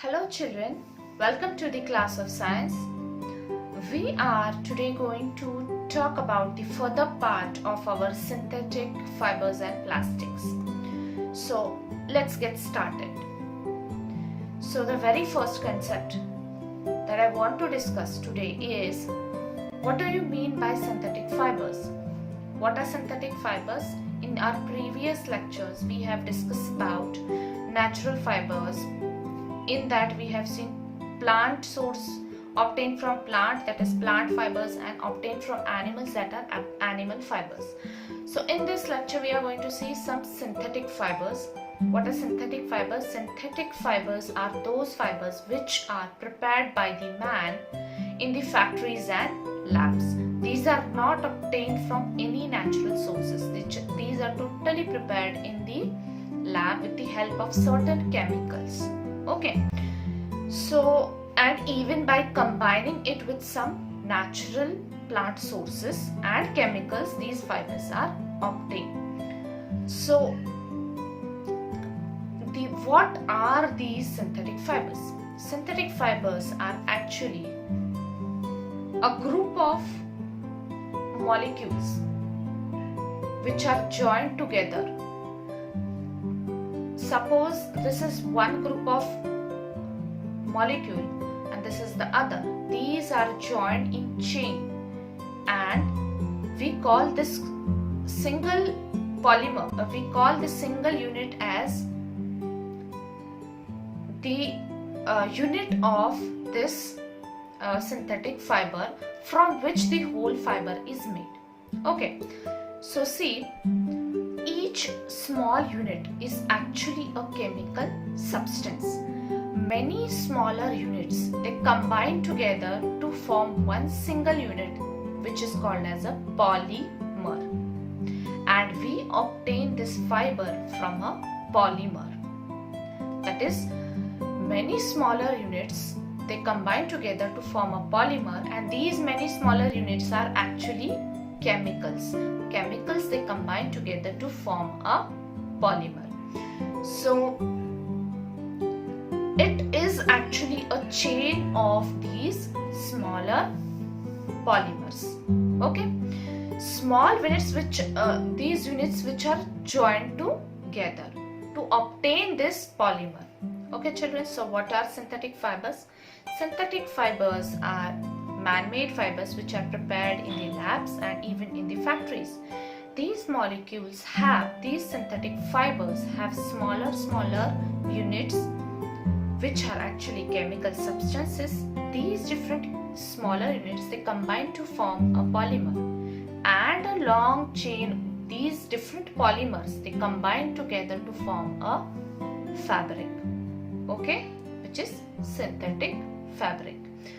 Hello children, welcome to the class of science. We are today going to talk about the further part of our synthetic fibers and plastics. So let's get started. So the very first concept that I want to discuss today is, what do you mean by synthetic fibers? What are synthetic fibers? In our previous lectures we have discussed about natural fibers. In that we have seen plant source obtained from plant, that is plant fibers, and obtained from animals, that are animal fibers. So in this lecture we are going to see some synthetic fibers. What are synthetic fibers? Synthetic fibers are those fibers which are prepared by the man in the factories and labs. These are not obtained from any natural sources. These are totally prepared in the lab with the help of certain chemicals. Okay, so and even by combining it with some natural plant sources and chemicals, these fibers are obtained. So what are these synthetic fibers? Synthetic fibers are actually a group of molecules which are joined together. Suppose this is one group of molecule and this is the other. These are joined in chain and we call this single polymer, we call this single unit as the unit of this synthetic fiber from which the whole fiber is made. Okay, so see, each small unit is actually a chemical substance. Many smaller units, they combine together to form one single unit which is called as a polymer, and we obtain this fiber from a polymer. That is, many smaller units, they combine together to form a polymer, and these many smaller units are actually chemicals. Chemicals, they combine together to form a polymer. So it is actually a chain of these smaller polymers. Okay, small units which these units which are joined together to obtain this polymer. Okay children, so what are synthetic fibers? Synthetic fibers are man-made fibers which are prepared in the labs and even in the factories. These molecules have, these synthetic fibers have smaller units which are actually chemical substances. These different smaller units, they combine to form a polymer, and a long chain, these different polymers, they combine together to form a fabric. Okay, which is synthetic fabric.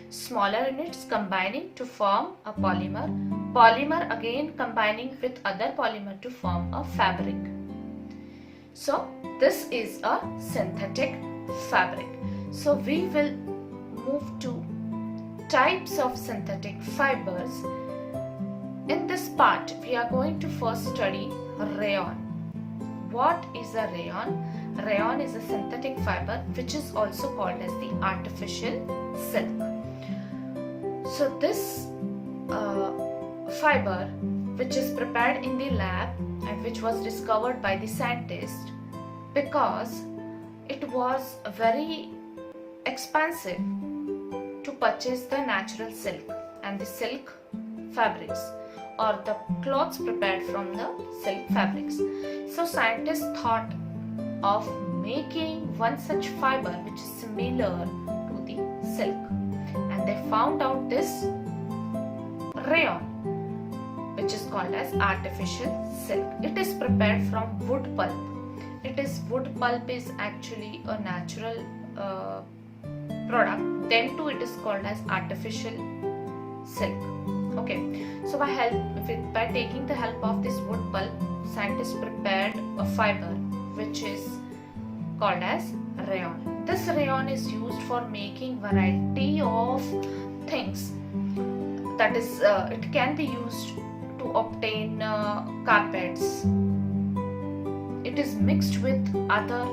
Smaller units combining to form a polymer, polymer again combining with other polymer to form a fabric. So this is a synthetic fabric. So we will move to types of synthetic fibers. In this part we are going to first study rayon. What is a rayon? Rayon is a synthetic fiber which is also called as the artificial silk. So this fiber which is prepared in the lab and which was discovered by the scientist because it was very expensive to purchase the natural silk and the silk fabrics or the cloths prepared from the silk fabrics. So scientists thought of making one such fiber which is similar to the silk, and they found out this rayon which is called as artificial silk. It is prepared from wood pulp. Wood pulp is actually a natural product, then too it is called as artificial silk. Okay, so by taking the help of this wood pulp, scientists prepared a fiber which is called as rayon. This rayon is used for making variety of things. That is, it can be used to obtain carpets. It is mixed with other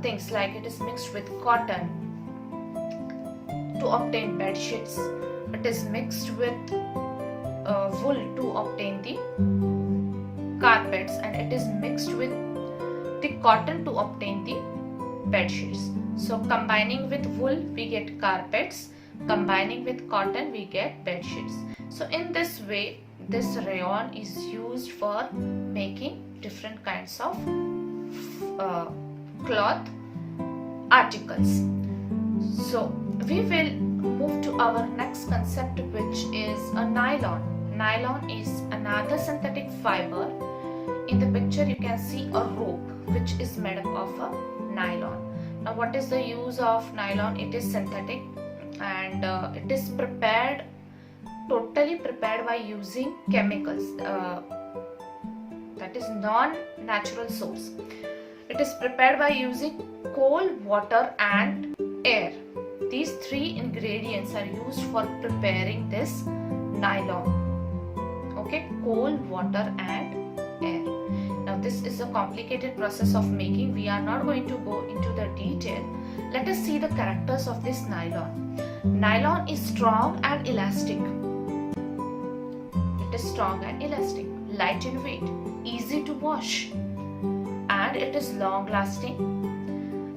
things like it is mixed with cotton to obtain bed sheets. It is mixed with wool to obtain the carpets, and it is mixed with the cotton to obtain the bed sheets. So combining with wool we get carpets, combining with cotton we get bed sheets. So in this way this rayon is used for making different kinds of cloth articles. So we will move to our next concept, which is a nylon. Nylon is another synthetic fiber. In the picture you can see a rope which is made up of a nylon. Now what is the use of nylon? It is synthetic, and it is totally prepared by using chemicals, that is non-natural source. It is prepared by using coal, water and air. These three ingredients are used for preparing this nylon. Okay, coal, water and air. Now this is a complicated process of making. We are not going to go into the detail. Let us see the characters of this nylon. Nylon is strong and elastic. It is strong and elastic, light in weight, easy to wash, and it is long lasting.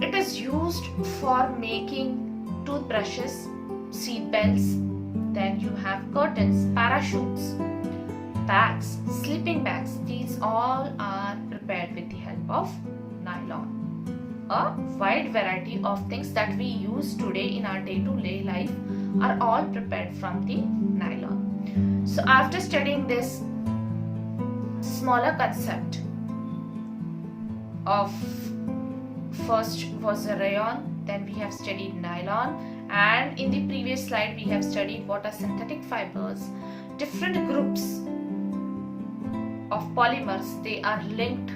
It is used for making toothbrushes, seat belts, then you have curtains, parachutes, bags, sleeping bags. These all are prepared with the help of nylon. A wide variety of things that we use today in our day-to-day life are all prepared from the nylon. So after studying this smaller concept of, first was a rayon, then we have studied nylon, and in the previous slide we have studied what are synthetic fibers. Different groups of polymers, they are linked,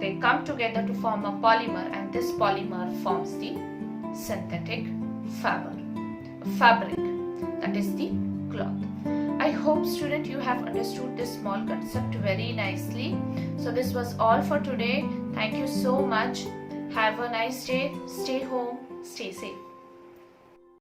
they come together to form a polymer, and this polymer forms the synthetic fabric, that is the cloth. I hope student you have understood this small concept very nicely. So this was all for today. Thank you so much. Have a nice day. Stay home. Stay safe.